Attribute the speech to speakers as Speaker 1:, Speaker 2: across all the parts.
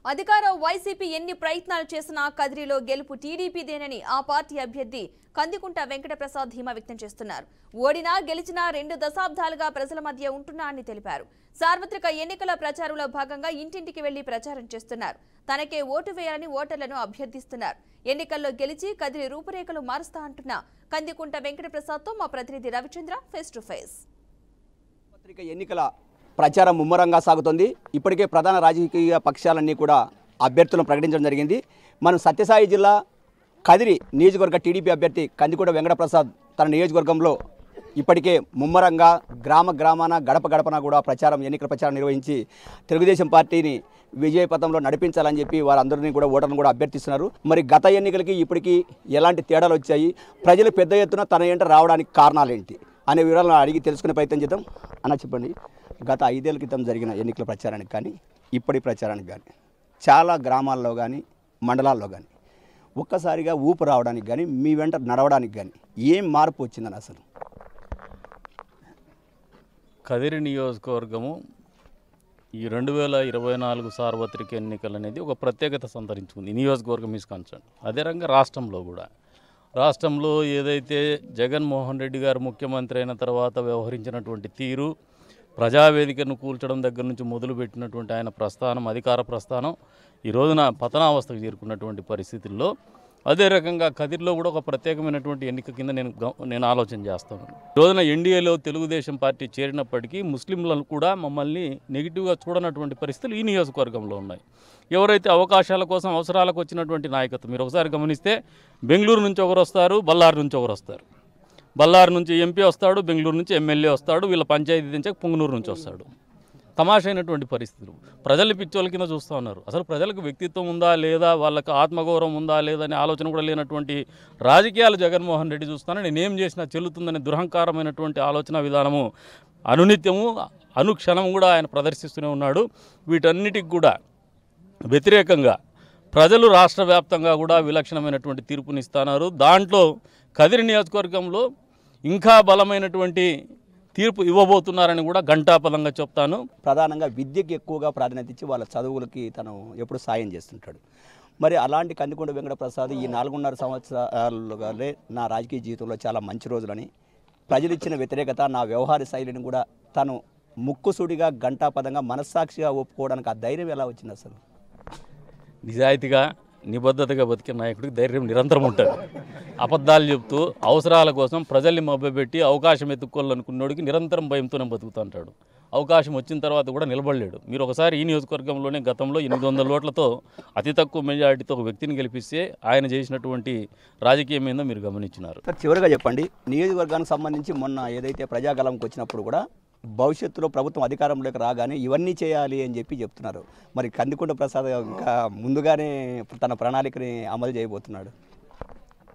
Speaker 1: అధికార వైసీపీ ఎన్ని ప్రయత్నాలు చేసినా కదిరిలో గెలుపు టీడీపీదేనని ఆ పార్టీ అభ్యర్థి కందికుంట వెంకటప్రసాద్ ధీమా వ్యక్తం చేస్తున్నారు. ఓడినా గెలిచినా 2 దశాబ్దాలుగా ప్రజల మధ్య ఉంటున్నా అని తెలిపారు. సార్వత్రిక ఎన్నికల ప్రచారంలో భాగంగా ఇంటింటికి వెళ్లి ప్రచారం చేస్తున్నారు. తనకే ఓటు వేయాలని ఓటర్లను అభ్యర్థిస్తున్నారు. ఎన్నికల్లో గెలిచి కదిరి రూపురేఖలు మారుస్తా అంటున్న కందికుంట వెంకటప్రసాద్తో మా ప్రతినిధి రవిచంద్ర ఫేస్ టు ఫేస్.
Speaker 2: సార్వత్రిక ఎన్నికల ప్రచారం ముమ్మరంగా సాగుతోంది. ఇప్పటికే ప్రధాన రాజకీయ పక్షాలన్నీ కూడా అభ్యర్థులను ప్రకటించడం జరిగింది. మనం సత్యసాయి జిల్లా కదిరి నియోజకవర్గ టీడీపీ అభ్యర్థి కందికుంట వెంకటప్రసాద్ తన నియోజకవర్గంలో ఇప్పటికే ముమ్మరంగా గ్రామాన గడప గడపన కూడా ఎన్నికల ప్రచారం నిర్వహించి తెలుగుదేశం పార్టీని విజయపథంలో నడిపించాలని చెప్పి వారందరినీ కూడా ఓటర్లను కూడా అభ్యర్థిస్తున్నారు. మరి గత ఎన్నికలకి ఇప్పటికీ ఎలాంటి తేడాలు వచ్చాయి, ప్రజలు పెద్ద ఎత్తున తన ఏంట రావడానికి కారణాలు ఏంటి అనే వివరాలను అడిగి తెలుసుకునే ప్రయత్నం చేద్దాం. అన్న చెప్పండి, గత 5 ఏళ్ల క్రితం జరిగిన ఎన్నికల ప్రచారానికి కానీ ఇప్పటి ప్రచారానికి కానీ చాలా గ్రామాల్లో కానీ మండలాల్లో కానీ ఒక్కసారిగా ఊపు రావడానికి కానీ మీ వెంట నడవడానికి కానీ ఏం మార్పు వచ్చిందని అసలు?
Speaker 3: కదిరి నియోజకవర్గము ఈ 2024 సార్వత్రిక ఎన్నికలు అనేది ఒక ప్రత్యేకత సంతరించుకుంది. నియోజకవర్గం ఈజ్ కన్సర్న్. అదే రకంగా రాష్ట్రంలో ఏదైతే జగన్మోహన్ రెడ్డి గారు ముఖ్యమంత్రి అయిన తర్వాత వ్యవహరించినటువంటి తీరు, ప్రజావేదికను కూల్చడం దగ్గర నుంచి మొదలుపెట్టినటువంటి ఆయన ప్రస్థానం, అధికార ప్రస్థానం ఈ రోజున పతనావస్థకు చేరుకున్నటువంటి పరిస్థితుల్లో అదే రకంగా కదిరిలో కూడా ఒక ప్రత్యేకమైనటువంటి ఎన్నిక కింద నేను ఆలోచన చేస్తాను. ఈ రోజున ఎన్డీఏలో తెలుగుదేశం పార్టీ చేరినప్పటికీ ముస్లింలను కూడా మమ్మల్ని నెగిటివ్గా చూడనటువంటి పరిస్థితులు ఈ నియోజకవర్గంలో ఉన్నాయి. ఎవరైతే అవకాశాల కోసం అవసరాలకు వచ్చినటువంటి నాయకత్వం, మీరు ఒకసారి గమనిస్తే బెంగళూరు నుంచి ఒకరు వస్తారు, బళ్ళారి నుంచి ఒకరు వస్తారు. బళ్ళారి నుంచి ఎంపీ వస్తాడు, బెంగళూరు నుంచి ఎమ్మెల్యే వస్తాడు, వీళ్ళ పంచాయతీ నుంచి పుంగనూరు నుంచి వస్తాడు. తమాషైనటువంటి పరిస్థితులు. ప్రజలు పిచ్చోళ్ళ కింద చూస్తూ ఉన్నారు. అసలు ప్రజలకు వ్యక్తిత్వం ఉందా లేదా, వాళ్ళకి ఆత్మగౌరవం ఉందా లేదా అనే ఆలోచన కూడా లేనటువంటి రాజకీయాలు జగన్మోహన్ రెడ్డి చూస్తాను. నేనేం చేసినా చెల్లుతుందనే దురహంకారమైనటువంటి ఆలోచన విధానము అనునిత్యము అనుక్షణం కూడా ఆయన ప్రదర్శిస్తూనే ఉన్నాడు. వీటన్నిటికి కూడా వ్యతిరేకంగా ప్రజలు రాష్ట్ర వ్యాప్తంగా కూడా విలక్షణమైనటువంటి తీర్పునిస్తున్నారు. దాంట్లో కదిరి నియోజకవర్గంలో ఇంకా బలమైనటువంటి తీర్పు ఇవ్వబోతున్నారని కూడా ఘంటాపదంగా చెప్తాను.
Speaker 2: ప్రధానంగా విద్యకి ఎక్కువగా ప్రాధాన్యత ఇచ్చి వాళ్ళ చదువులకి తను ఎప్పుడు సాయం చేస్తుంటాడు. మరి అలాంటి కందికుంట వెంకటప్రసాద్ ఈ 4.5 సంవత్సరాలుగానే నా రాజకీయ జీవితంలో చాలా మంచి రోజులని, ప్రజలు ఇచ్చిన వ్యతిరేకత, నా వ్యవహార శైలిని కూడా తను ముక్కుసూడిగా ఘంటాపదంగా మనస్సాక్షిగా ఒప్పుకోవడానికి ఆ ధైర్యం ఎలా వచ్చింది అసలు?
Speaker 3: నిజాయితీగా నిబద్ధతగా బతికే నాయకుడికి ధైర్యం నిరంతరం ఉంటుంది. అబద్ధాలు చెప్తూ అవసరాల కోసం ప్రజల్ని మభ్యపెట్టి అవకాశం ఎత్తుక్కోవాలనుకున్నోడికి నిరంతరం భయంతోనే బతుకుతుంటాడు. అవకాశం వచ్చిన తర్వాత కూడా నిలబడలేడు. మీరు ఒకసారి ఈ నియోజకవర్గంలోనే గతంలో 800 ఓట్లతో అతి తక్కువ మెజారిటీతో ఒక వ్యక్తిని గెలిపిస్తే ఆయన చేసినటువంటి రాజకీయం ఏందో మీరు గమనించినారు.
Speaker 2: చివరిగా చెప్పండి, నియోజకవర్గానికి సంబంధించి మొన్న ఏదైతే ప్రజాగలంకి వచ్చినప్పుడు కూడా భవిష్యత్తులో ప్రభుత్వం అధికారంలోకి రాగానే ఇవన్నీ చేయాలి అని చెప్తున్నారు. మరి కందికుంట ప్రసాద్ ఇంకా ముందుగానే తన ప్రణాళికని అమలు చేయబోతున్నాడు.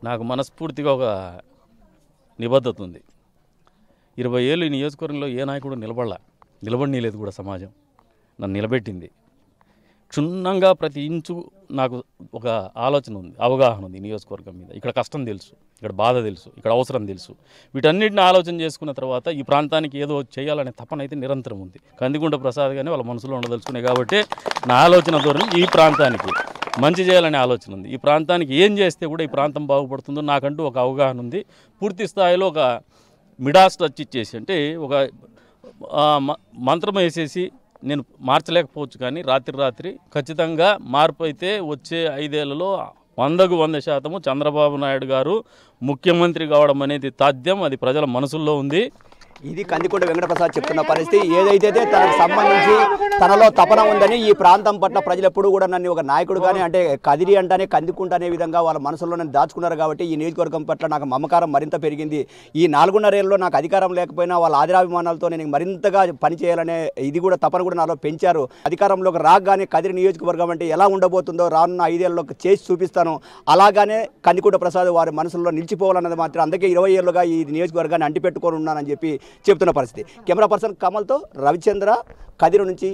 Speaker 3: నాకు మనస్ఫూర్తిగా ఒక నిబద్ధత ఉంది. 20 ఏళ్ళు ఈ నియోజకవర్గంలో ఏ నాయకుడు నిలబడనీలేదు కూడా సమాజం. నన్ను నిలబెట్టింది. క్షుణ్ణంగా ప్రతి ఇంచు నాకు ఒక ఆలోచన ఉంది, అవగాహన ఉంది నియోజకవర్గం మీద. ఇక్కడ కష్టం తెలుసు, ఇక్కడ బాధ తెలుసు, ఇక్కడ అవసరం తెలుసు. వీటన్నిటిని ఆలోచన చేసుకున్న తర్వాత ఈ ప్రాంతానికి ఏదో చేయాలనే తపన అయితే నిరంతరం ఉంది. కందికుంట ప్రసాద్ కానీ వాళ్ళ మనసులో ఉండదలుచుకున్నాయి కాబట్టి నా ఆలోచన ధోరణి ఈ ప్రాంతానికి మంచి చేయాలనే ఆలోచన ఉంది. ఈ ప్రాంతానికి ఏం చేస్తే కూడా ఈ ప్రాంతం బాగుపడుతుందో నాకంటూ ఒక అవగాహన ఉంది. పూర్తి స్థాయిలో ఒక మిడాస్ టచ్ ఇచ్చేసి, అంటే ఒక మంత్రం వేసేసి నేను మార్చలేకపోవచ్చు, కానీ రాత్రి ఖచ్చితంగా మార్పు అయితే వచ్చే 5 ఏళ్లలో 100కు 100% చంద్రబాబు నాయుడు గారు ముఖ్యమంత్రి కావడం అనేది తథ్యం. అది ప్రజల మనసుల్లో ఉంది.
Speaker 2: ఇది కందికుంట వెంకటప్రసాద్ చెప్తున్న పరిస్థితి. ఏదైతే తనకు సంబంధించి తనలో తపన ఉందని, ఈ ప్రాంతం పట్ల ప్రజలు ఎప్పుడు కూడా నన్ను ఒక నాయకుడుగానే, అంటే కదిరి అంటానే కందికుంట అనే విధంగా వాళ్ళ మనసులో నన్ను దాచుకున్నారు కాబట్టి ఈ నియోజకవర్గం పట్ల నాకు మమకారం మరింత పెరిగింది. ఈ 4.5 ఏళ్ళలో నాకు అధికారం లేకపోయినా వాళ్ళ ఆదిరాభిమానాలతో నేను మరింతగా పనిచేయాలనే ఇది కూడా తపన కూడా నాలో పెంచారు. అధికారంలోకి రాగానే కదిరి నియోజకవర్గం అంటే ఎలా ఉండబోతుందో రానున్న 5 ఏళ్ళలో చేసి చూపిస్తాను. అలాగానే కందికుంట ప్రసాద్ వారి మనసులో నిలిచిపోవాలన్నది మాత్రం, అందుకే 20 ఏళ్ళుగా ఈ నియోజకవర్గాన్ని అంటిపెట్టుకొని ఉన్నానని చెప్పి చెప్తున్న పరిస్థితి. కెమెరా పర్సన్ కమల్తో రవిచంద్ర, కదిరి నుంచి.